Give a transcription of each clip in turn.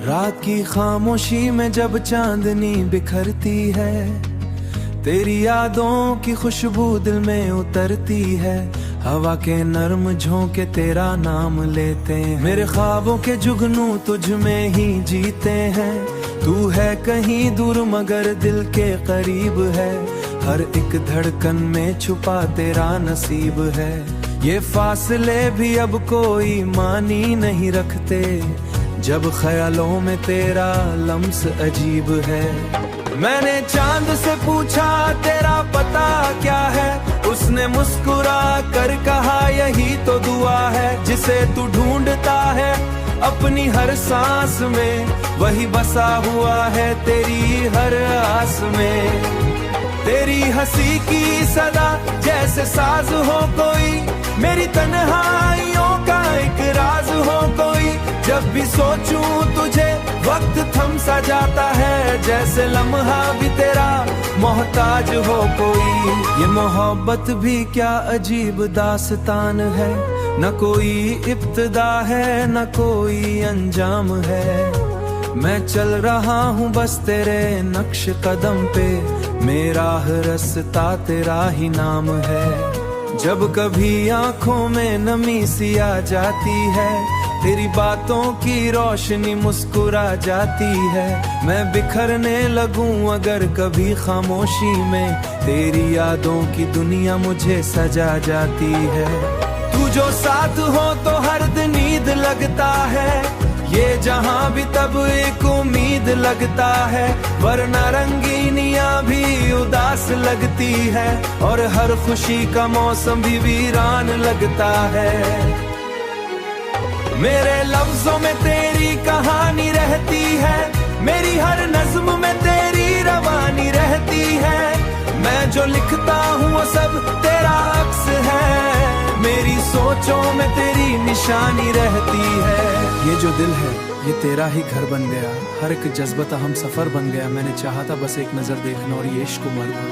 रात की खामोशी में जब चांदनी बिखरती है, तेरी यादों की खुशबू दिल में उतरती है। हवा के नर्म झोंके तेरा नाम लेते हैं, मेरे ख्वाबों के जुगनू तुझ में ही जीते हैं। तू है कहीं दूर मगर दिल के करीब है, हर एक धड़कन में छुपा तेरा नसीब है। ये फासले भी अब कोई मानी नहीं रखते, जब ख्यालों में तेरा लम्स अजीब है। मैंने चांद से पूछा तेरा पता क्या है, उसने मुस्कुरा कर कहा यही तो दुआ है। जिसे तू ढूंढता है अपनी हर सांस में, वही बसा हुआ है तेरी हर आस में। तेरी हंसी की सदा जैसे साज हो कोई, मेरी तन्हाइयों का एक राज हो कोई। जब भी सोचूं तुझे वक्त थम सा जाता है, जैसे लम्हा भी तेरा मोहताज हो कोई। ये मोहब्बत भी क्या अजीब दास्तान है, न कोई इब्तिदा है न कोई अंजाम है। मैं चल रहा हूँ बस तेरे नक्श कदम पे, मेरा हर रास्ता तेरा ही नाम है। जब कभी आंखों में नमी सी आ जाती है, तेरी बातों की रोशनी मुस्कुरा जाती है। मैं बिखरने लगूं अगर कभी खामोशी में, तेरी यादों की दुनिया मुझे सजा जाती है। तू जो साथ हो तो हर दिन ईद लगता है, ये जहां भी तब एक उम्मीद लगता है। वरना रंगीनियां भी उदास लगती है, और हर खुशी का मौसम भी वीरान लगता है। मेरे लफ्जों में तेरी कहानी रहती है, मेरी हर नज्म में तेरी रवानी रहती है। मैं जो लिखता हूँ वो सब तेरा अक्स है, मेरी सोचों में तेरी निशानी रहती है। ये जो दिल है ये तेरा ही घर बन गया, हर एक जज्बा हम सफर बन गया। मैंने चाहा था बस एक नजर देखना और ये इश्क मरना,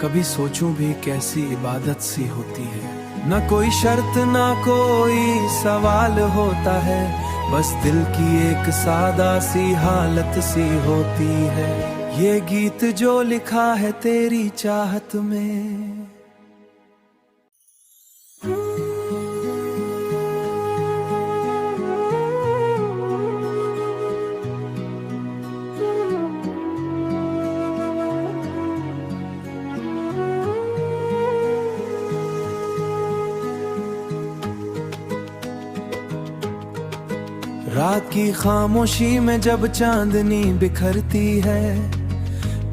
कभी सोचूं भी कैसी इबादत सी होती है। न कोई शर्त ना कोई सवाल होता है, बस दिल की एक सादा सी हालत सी होती है। ये गीत जो लिखा है तेरी चाहत में। रात की खामोशी में जब चांदनी बिखरती है,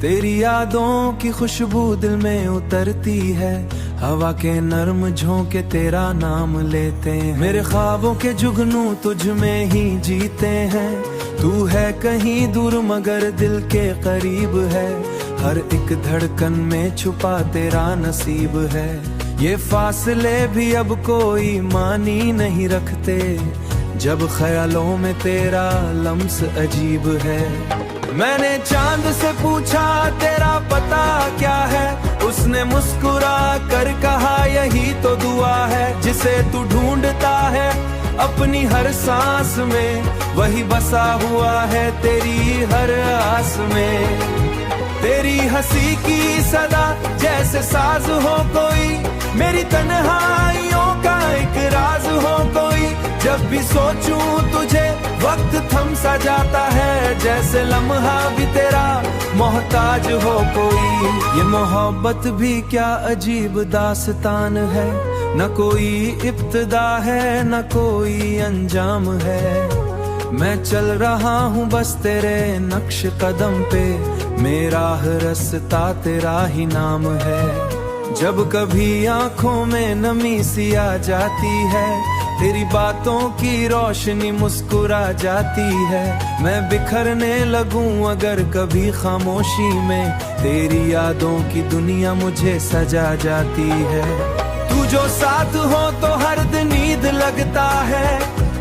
तेरी यादों की खुशबू दिल में उतरती है। हवा के नर्म झोंके तेरा नाम लेते हैं, मेरे ख्वाबों के जुगनू तुझ में ही जीते हैं। तू है कहीं दूर मगर दिल के करीब है, हर एक धड़कन में छुपा तेरा नसीब है। ये फासले भी अब कोई मानी नहीं रखते, जब ख्यालों में तेरा लम्स अजीब है। मैंने चांद से पूछा तेरा पता क्या है, उसने मुस्कुरा कर कहा यही तो दुआ है। जिसे तू ढूंढता है अपनी हर सांस में, वही बसा हुआ है तेरी हर आस में। तेरी हंसी की सदा जैसे साज हो कोई, मेरी तन्हाइयों का एक राज हो कोई। जब भी सोचूं तुझे वक्त थम सा जाता है, जैसे लम्हा भी तेरा मोहताज हो कोई। ये मोहब्बत भी क्या अजीब दास्तान है, न कोई इब्तिदा है न कोई अंजाम है। मैं चल रहा हूँ बस तेरे नक्श कदम पे, मेरा हर रास्ता तेरा ही नाम है। जब कभी आंखों में नमी सी आ जाती है, तेरी बातों की रोशनी मुस्कुरा जाती है। मैं बिखरने लगूं अगर कभी खामोशी में, तेरी यादों की दुनिया मुझे सजा जाती है। तू जो साथ हो तो हर दिन ईद लगता है,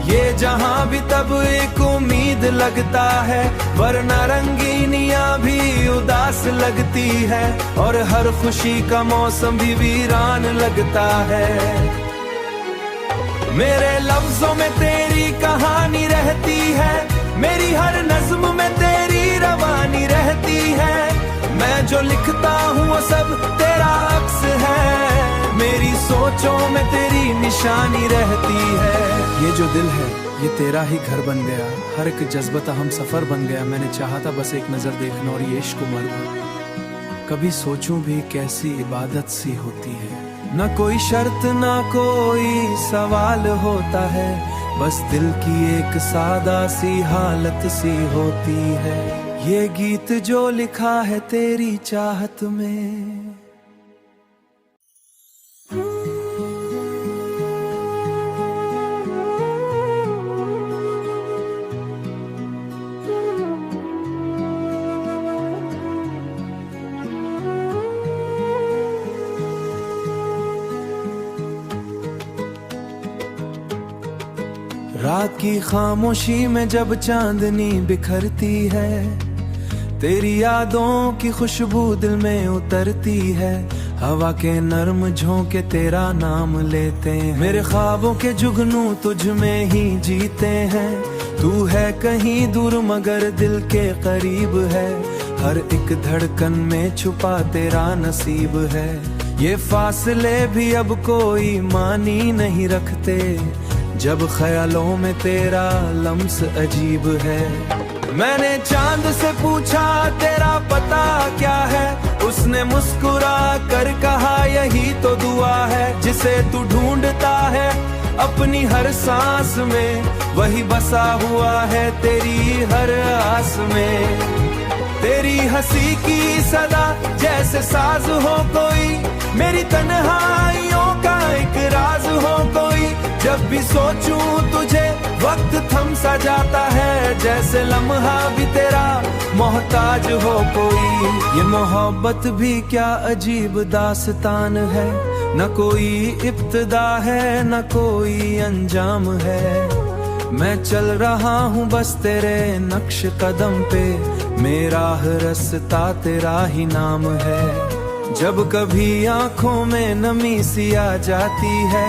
ये जहां भी तब एक उम्मीद लगता है। वरना रंगीनियां भी उदास लगती है, और हर खुशी का मौसम भी वीरान लगता है। मेरे लफ्जों में तेरी कहानी रहती है, मेरी हर नज्म में तेरी रवानी रहती है। मैं जो लिखता हूँ वो सब तेरा अक्स है। मेरी सोचों में तेरी निशानी रहती है। ये जो दिल है ये तेरा ही घर बन गया। हर एक जज्बा हम सफर बन गया। मैंने चाहा था बस एक नजर देखना और ये इश्क मर गया। कभी सोचूं भी कैसी इबादत सी होती है। न कोई शर्त ना कोई सवाल होता है। बस दिल की एक सादा सी हालत सी होती है। ये गीत जो लिखा है तेरी चाहत में। रात की खामोशी में जब चांदनी बिखरती है, तेरी यादों की खुशबू दिल में उतरती है। हवा के नर्म झोंके तेरा नाम लेते हैं। मेरे ख्वाबों के जुगनू तुझ में ही जीते हैं। तू है कहीं दूर मगर दिल के करीब है। हर एक धड़कन में छुपा तेरा नसीब है। ये फासले भी अब कोई मानी नहीं रखते। जब ख्यालों में तेरा लम्स अजीब है। मैंने चांद से पूछा तेरा पता क्या है। उसने मुस्कुरा कर कहा यही तो दुआ है। जिसे तू ढूंढता है अपनी हर सांस में, वही बसा हुआ है तेरी हर आस में। तेरी हंसी की सदा जैसे साज हो कोई, मेरी तन्हाइयों का एक राज हो कोई। जब भी सोचूं तुझे वक्त थम सा जाता है। जैसे लम्हा भी तेरा मोहताज हो कोई। ये मोहब्बत भी क्या अजीब दास्तान है। न कोई इब्तिदा है न कोई अंजाम है। मैं चल रहा हूँ बस तेरे नक्श कदम पे। मेरा हर रास्ता तेरा ही नाम है। जब कभी आंखों में नमी सी आ जाती है,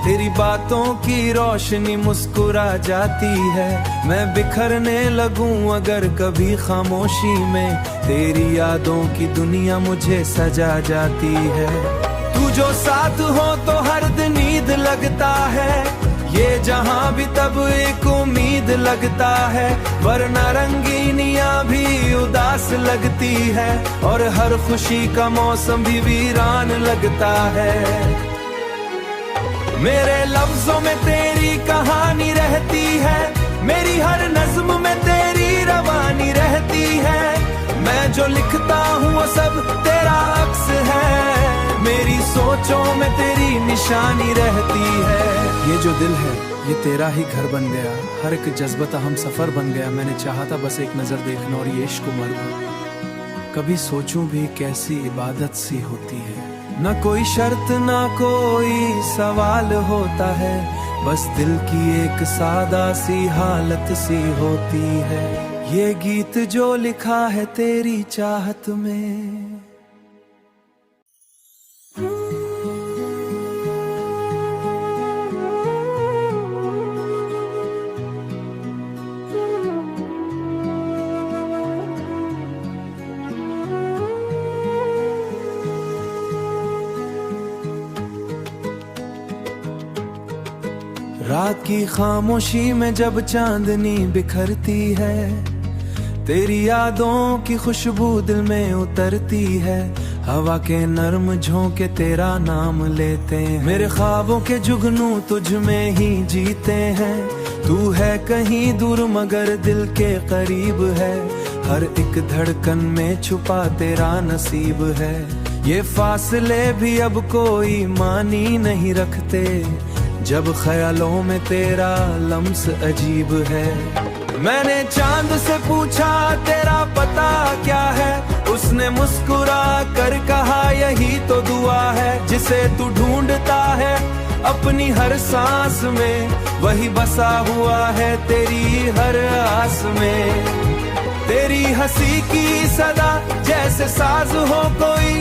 तेरी बातों की रोशनी मुस्कुरा जाती है। मैं बिखरने लगूं अगर कभी खामोशी में, तेरी यादों की दुनिया मुझे सजा जाती है। तू जो साथ हो तो हर दिन ईद लगता है। ये जहां भी तब एक उम्मीद लगता है। वरना रंगीनियां भी उदास लगती है। और हर खुशी का मौसम भी वीरान लगता है। मेरे लफ्जों में तेरी कहानी रहती है। मेरी हर नज्म में तेरी रवानी रहती है। मैं जो लिखता हूँ वो सब तेरा अक्स है। मेरी सोचों में तेरी निशानी रहती है। ये जो दिल है ये तेरा ही घर बन गया। हर एक जज्बा हम सफर बन गया। मैंने चाहा था बस एक नजर देखना और ये इश्क मर गया। कभी सोचूं भी कैसी इबादत सी होती है। न कोई शर्त ना कोई सवाल होता है। बस दिल की एक सादा सी हालत सी होती है। ये गीत जो लिखा है तेरी चाहत में। रात की खामोशी में जब चांदनी बिखरती है, तेरी यादों की खुशबू दिल में उतरती है। हवा के नर्म झोंके तेरा नाम लेते हैं। मेरे ख्वाबों के जुगनू तुझ में ही जीते हैं। तू है कहीं दूर मगर दिल के करीब है। हर एक धड़कन में छुपा तेरा नसीब है। ये फासले भी अब कोई मानी नहीं रखते। जब ख्यालों में तेरा लम्स अजीब है। मैंने चांद से पूछा तेरा पता क्या है। उसने मुस्कुरा कर कहा यही तो दुआ है। जिसे तू ढूंढता है अपनी हर सांस में, वही बसा हुआ है तेरी हर आस में। तेरी हंसी की सदा जैसे साज हो कोई,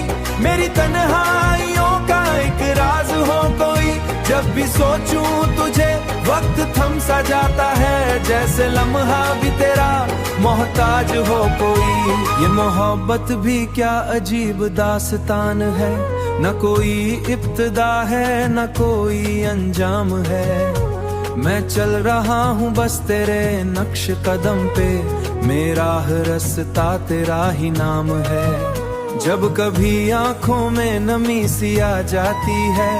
मेरी तन्हाइयों का एक राज हो कोई। जब भी सोचूं तुझे वक्त थम सा जाता है, जैसे लम्हा भी तेरा मोहताज हो कोई। ये मोहब्बत भी क्या अजीब दास्तान है, न कोई इब्तिदा है न कोई अंजाम है। मैं चल रहा हूँ बस तेरे नक्श कदम पे, मेरा हर रास्ता तेरा ही नाम है। जब कभी आंखों में नमी सी आ जाती है,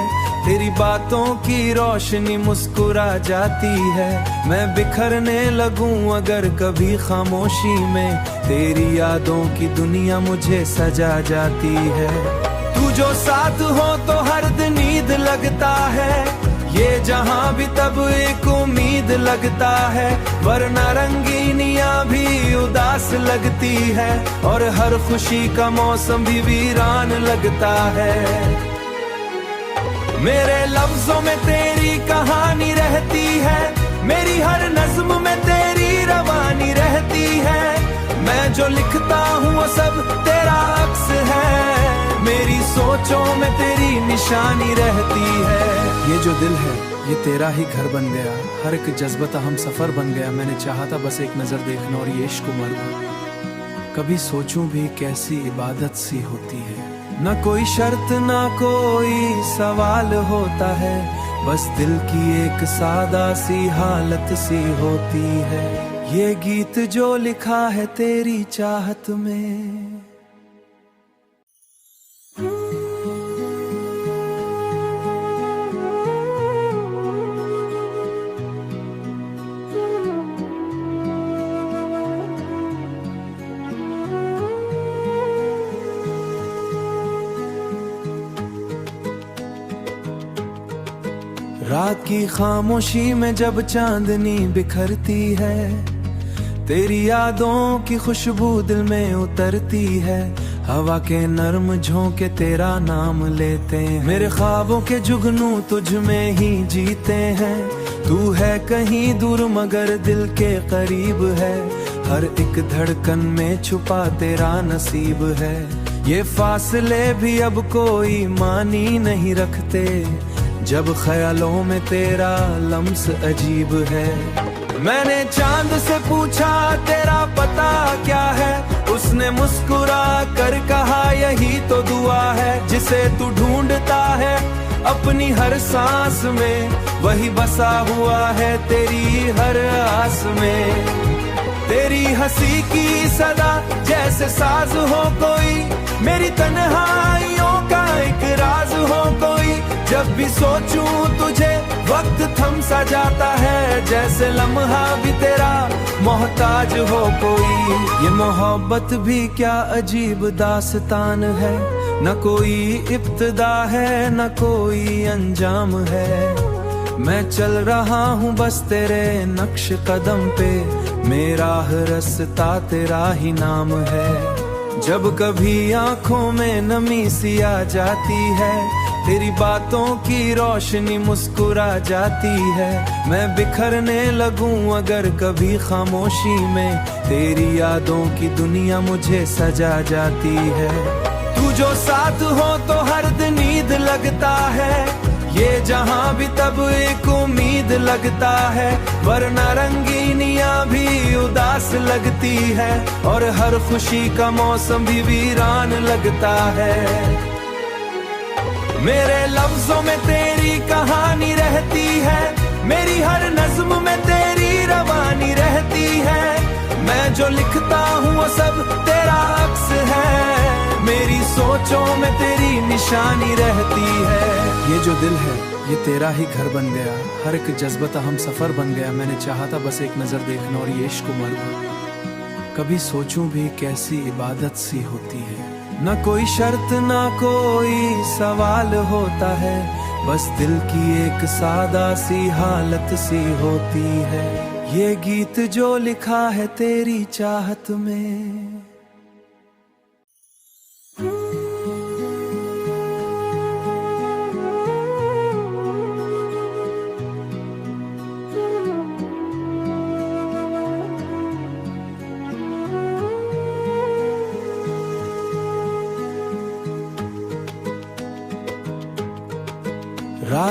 तेरी बातों की रोशनी मुस्कुरा जाती है। मैं बिखरने लगूं अगर कभी खामोशी में, तेरी यादों की दुनिया मुझे सजा जाती है। तू जो साथ हो तो हर दिन ईद लगता है, ये जहां भी तब एक उम्मीद लगता है। वरना रंगीनियां भी उदास लगती है, और हर खुशी का मौसम भी वीरान लगता है। मेरे लफ्जों में तेरी कहानी रहती है, मेरी हर नज्म में तेरी रवानी रहती है। मैं जो लिखता हूँ वो सब तेरा अक्स है, मेरी सोचों में तेरी निशानी रहती है। ये जो दिल है ये तेरा ही घर बन गया, हर एक जज्बता हम सफर बन गया। मैंने चाहा था बस एक नजर देखना और ये इश्क उमर भर। कभी सोचूं भी कैसी इबादत सी होती है, न कोई शर्त ना कोई सवाल होता है, बस दिल की एक सादा सी हालत सी होती है। ये गीत जो लिखा है तेरी चाहत में। रात की खामोशी में जब चांदनी बिखरती है, तेरी यादों की खुशबू दिल में उतरती है। हवा के नरम झोंके तेरा नाम लेते हैं, मेरे ख्वाबों के जुगनू तुझ में ही जीते हैं। तू है कहीं दूर मगर दिल के करीब है, हर एक धड़कन में छुपा तेरा नसीब है। ये फासले भी अब कोई मानी नहीं रखते, जब ख्यालों में तेरा लम्स अजीब है। मैंने चांद से पूछा तेरा पता क्या है, उसने मुस्कुरा कर कहा यही तो दुआ है। जिसे तू ढूंढता है अपनी हर सांस में, वही बसा हुआ है तेरी हर आस में। तेरी हंसी की सदा जैसे साज हो कोई, मेरी तन्हाइयों का एक राज हो कोई। जब भी सोचूं तुझे वक्त थम सा जाता है, जैसे लम्हा भी तेरा मोहताज हो कोई। ये मोहब्बत भी क्या अजीब दास्तान है, न कोई इब्तिदा है न कोई अंजाम है। मैं चल रहा हूँ बस तेरे नक्श कदम पे, मेरा हर रास्ता तेरा ही नाम है। जब कभी आंखों में नमी सी आ जाती है, तेरी बातों की रोशनी मुस्कुरा जाती है। मैं बिखरने लगूं अगर कभी खामोशी में, तेरी यादों की दुनिया मुझे सजा जाती है। तू जो साथ हो तो हर दिन ईद लगता है, ये जहां भी तब एक उम्मीद लगता है। वरना रंगीनियां भी उदास लगती है, और हर खुशी का मौसम भी वीरान लगता है। मेरे लफ्जों में तेरी कहानी रहती है, मेरी हर नज्म में तेरी रवानी रहती है। मैं जो लिखता हूँ वो सब तेरा अक्स है, मेरी सोचों में तेरी निशानी रहती है। ये जो दिल है ये तेरा ही घर बन गया, हर एक जज्बता हम सफर बन गया। मैंने चाहा था बस एक नजर देखना और ये इश्क उमर भर। कभी सोचूं भी कैसी इबादत सी होती है, न कोई शर्त ना कोई सवाल होता है, बस दिल की एक सादा सी हालत सी होती है। ये गीत जो लिखा है तेरी चाहत में।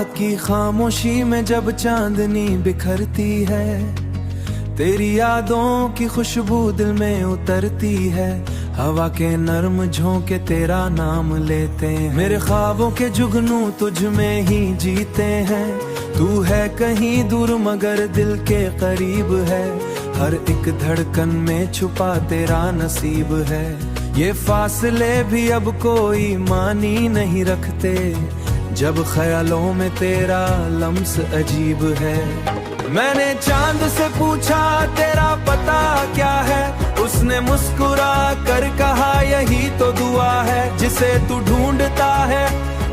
रात की खामोशी में जब चांदनी बिखरती है, तेरी यादों की खुशबू दिल में उतरती है। हवा के नर्म झोंके तेरा नाम लेते हैं। मेरे ख्वाबों के जुगनू तुझ में ही जीते हैं। तू है कहीं दूर मगर दिल के करीब है। हर एक धड़कन में छुपा तेरा नसीब है। ये फासले भी अब कोई मानी नहीं रखते, जब ख्यालों में तेरा लम्स अजीब है। मैंने चांद से पूछा तेरा पता क्या है, उसने मुस्कुरा कर कहा यही तो दुआ है। जिसे तू ढूंढता है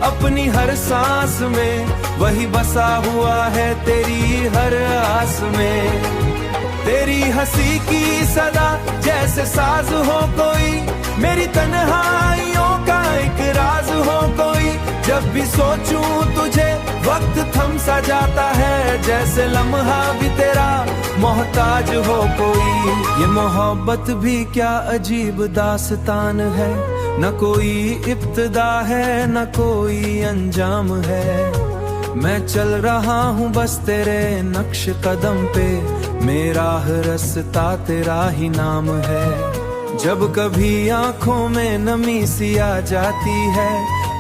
अपनी हर सांस में, वही बसा हुआ है तेरी हर आस में। तेरी हंसी की सदा जैसे साज हो कोई, मेरी तन्हाइयों का एक राज हो कोई। जब भी सोचूं तुझे वक्त थम सा जाता है, जैसे लम्हा भी तेरा मोहताज हो कोई। ये मोहब्बत भी क्या अजीब दास्तान है, न कोई इब्तिदा है न कोई अंजाम है। मैं चल रहा हूँ बस तेरे नक्श कदम पे, मेरा रास्ता तेरा ही नाम है। जब कभी आंखों में नमी सी आ जाती है,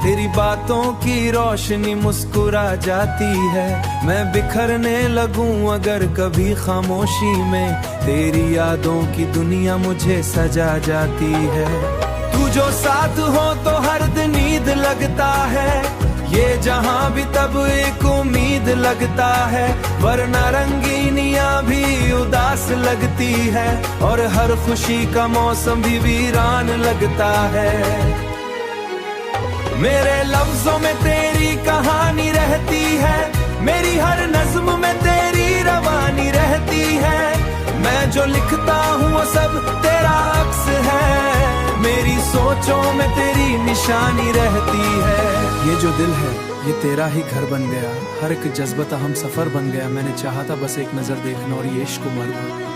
तेरी बातों की रोशनी मुस्कुरा जाती है। मैं बिखरने लगूं अगर कभी खामोशी में, तेरी यादों की दुनिया मुझे सजा जाती है। तू जो साथ हो तो हर दिन ईद लगता है, ये जहां भी तब एक उम्मीद लगता है। वरना रंगीनियां भी उदास लगती है, और हर खुशी का मौसम भी वीरान लगता है। मेरे लफ्जों में तेरी कहानी रहती है, मेरी हर नज्म में तेरी रवानी रहती है। मैं जो लिखता हूँ वो सब तेरा अक्स है, मेरी सोचों में तेरी निशानी रहती है। ये जो दिल है ये तेरा ही घर बन गया, हर एक जज्बता हम सफर बन गया। मैंने चाहा था बस एक नजर देखना और ये इश्क उमर गया।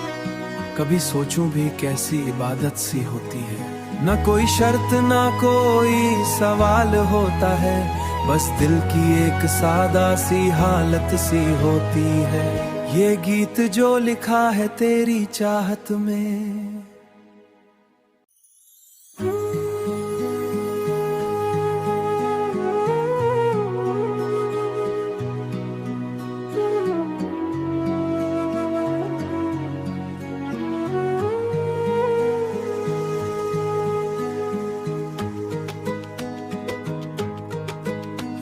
कभी सोचूं भी कैसी इबादत सी होती है, न कोई शर्त ना कोई सवाल होता है, बस दिल की एक सादा सी हालत सी होती है। ये गीत जो लिखा है तेरी चाहत में।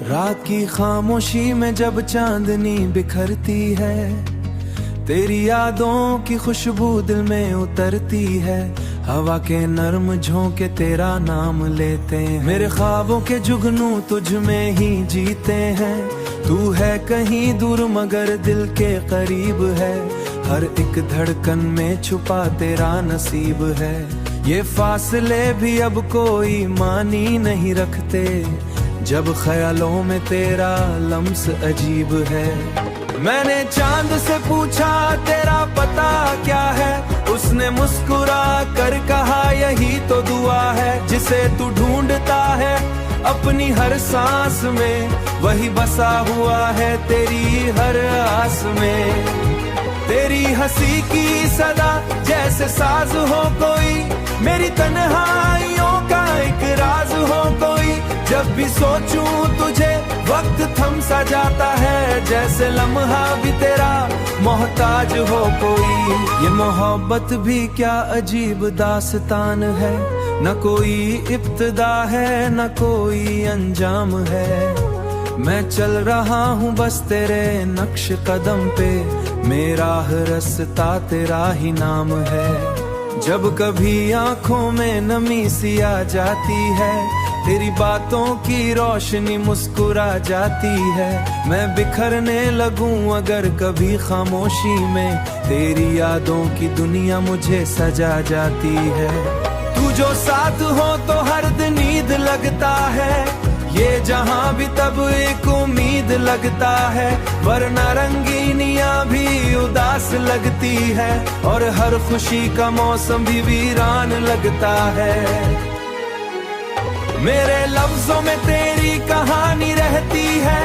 रात की खामोशी में जब चांदनी बिखरती है, तेरी यादों की खुशबू दिल में उतरती है। हवा के नर्म झोंके तेरा नाम लेते हैं। मेरे ख्वाबों के जुगनू तुझ में ही जीते हैं। तू है कहीं दूर मगर दिल के करीब है। हर एक धड़कन में छुपा तेरा नसीब है। ये फासले भी अब कोई मानी नहीं रखते, जब ख्यालों में तेरा लम्स अजीब है। मैंने चांद से पूछा तेरा पता क्या है, उसने मुस्कुरा कर कहा यही तो दुआ है। जिसे तू ढूंढता है अपनी हर सांस में, वही बसा हुआ है तेरी हर आस में। तेरी हंसी की सदा जैसे साज हो कोई, मेरी तन्हाइयों का एक राज हो कोई। जब भी सोचूं तुझे वक्त थम सा जाता है, जैसे लम्हा भी तेरा मोहताज हो कोई। ये मोहब्बत भी क्या अजीब दास्तान है, न कोई इब्तिदा है न कोई अंजाम है। मैं चल रहा हूँ बस तेरे नक्श कदम पे, मेरा रास्ता तेरा ही नाम है। जब कभी आंखों में नमी सी आ जाती है, तेरी बातों की रोशनी मुस्कुरा जाती है। मैं बिखरने लगूं अगर कभी खामोशी में, तेरी यादों की दुनिया मुझे सजा जाती है। तू जो साथ हो तो हर दिन ईद लगता है, ये जहां भी तब एक उम्मीद लगता है। वरना रंगीनियां भी उदास लगती है, और हर खुशी का मौसम भी वीरान लगता है। मेरे लफ्जों में तेरी कहानी रहती है,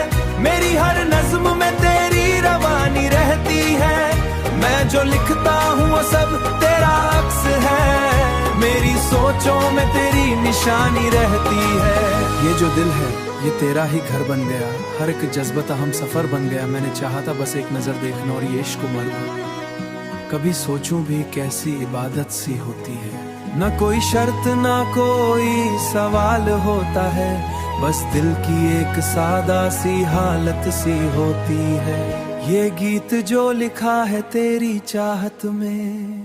मेरी हर नज्म में तेरी रवानी रहती है। मैं जो लिखता हूँ वो सब तेरा अक्स है। मेरी सोचों में तेरी निशानी रहती है। ये जो दिल है ये तेरा ही घर बन गया। हर एक जज्बता हम सफर बन गया। मैंने चाहा था बस एक नजर देखना और ये इश्क मर गया। कभी सोचूं भी कैसी इबादत सी होती है। न कोई शर्त ना कोई सवाल होता है, बस दिल की एक सादा सी हालत सी होती है। ये गीत जो लिखा है तेरी चाहत में।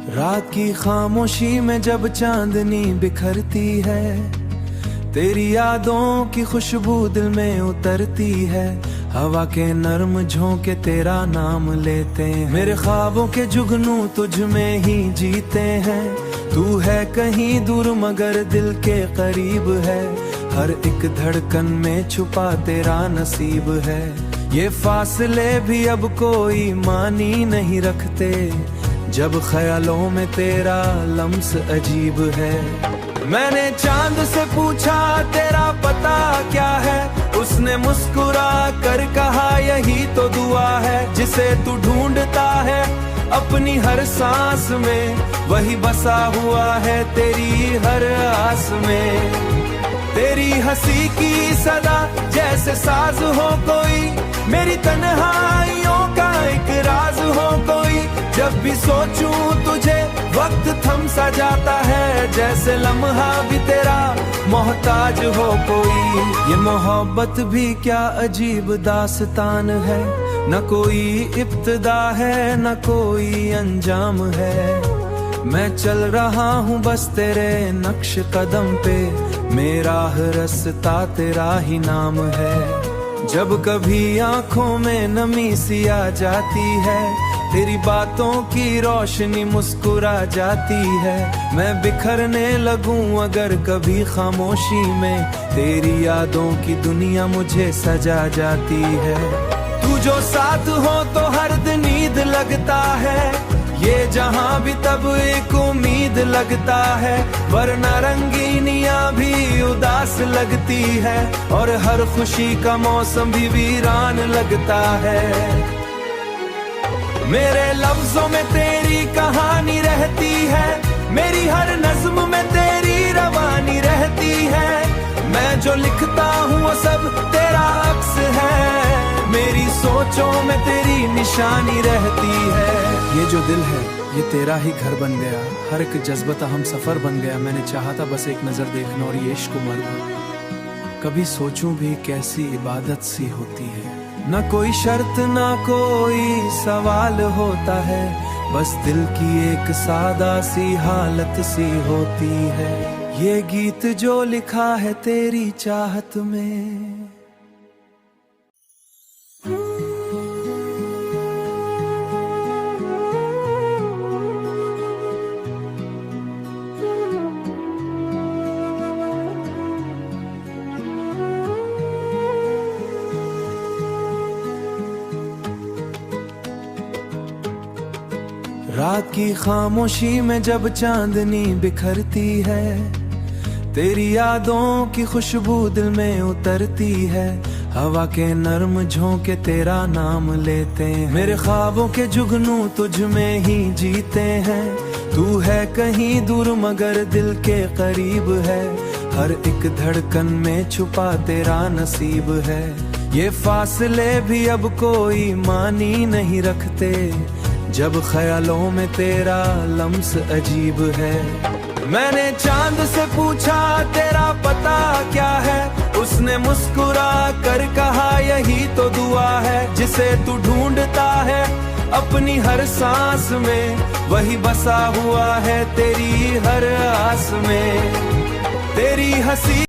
रात की खामोशी में जब चांदनी बिखरती है, तेरी यादों की खुशबू दिल में उतरती है। हवा के नर्म झोंके तेरा नाम लेते हैं। मेरे ख्वाबों के जुगनू तुझ में ही जीते हैं। तू है कहीं दूर मगर दिल के करीब है। हर एक धड़कन में छुपा तेरा नसीब है। ये फासले भी अब कोई मानी नहीं रखते, जब ख्यालों में तेरा लम्स अजीब है। मैंने चांद से पूछा तेरा पता क्या है, उसने मुस्कुरा कर कहा यही तो दुआ है। जिसे तू ढूंढता है अपनी हर सांस में, वही बसा हुआ है तेरी हर आस में। तेरी हंसी की सदा जैसे साज हो कोई, मेरी तन्हाइयों का एक राज हो कोई। जब भी सोचूं तुझे वक्त थम सा जाता है, जैसे लम्हा भी तेरा मोहताज हो कोई। ये मोहब्बत भी क्या अजीब दास्तान है, न कोई इब्तिदा है न कोई अंजाम है। मैं चल रहा हूँ बस तेरे नक्श कदम पे, मेरा रास्ता तेरा ही नाम है। जब कभी आंखों में नमी सी आ जाती है, तेरी बातों की रोशनी मुस्कुरा जाती है। मैं बिखरने लगूं अगर कभी खामोशी में, तेरी यादों की दुनिया मुझे सजा जाती है। तू जो साथ हो तो हर दिन ईद लगता है, ये जहां भी तब एक उम्मीद लगता है। वरना रंगीनियां भी उदास लगती है, और हर खुशी का मौसम भी वीरान लगता है। मेरे लफ्जों में तेरी कहानी रहती है, मेरी हर नज्म में तेरी रवानी रहती है। मैं जो लिखता हूँ वो सब तेरा अक्स है। मेरी सोचों में तेरी निशानी रहती है। ये जो दिल है ये तेरा ही घर बन गया। हर एक जज्बता हम सफर बन गया। मैंने चाहा था बस एक नजर देखना और ये इश्क मर गया। कभी सोचूं भी कैसी इबादत सी होती है। न कोई शर्त ना कोई सवाल होता है, बस दिल की एक सादा सी हालत सी होती है। ये गीत जो लिखा है तेरी चाहत में। रात की खामोशी में जब चांदनी बिखरती है, तेरी यादों की खुशबू दिल में उतरती है। हवा के नर्म झोंके तेरा नाम लेते हैं। मेरे ख्वाबों के जुगनू तुझ में ही जीते हैं। तू है कहीं दूर मगर दिल के करीब है। हर एक धड़कन में छुपा तेरा नसीब है। ये फासले भी अब कोई मानी नहीं रखते, जब ख्यालों में तेरा लम्स अजीब है। मैंने चांद से पूछा तेरा पता क्या है, उसने मुस्कुरा कर कहा यही तो दुआ है। जिसे तू ढूंढता है अपनी हर सांस में, वही बसा हुआ है तेरी हर आस में। तेरी हंसी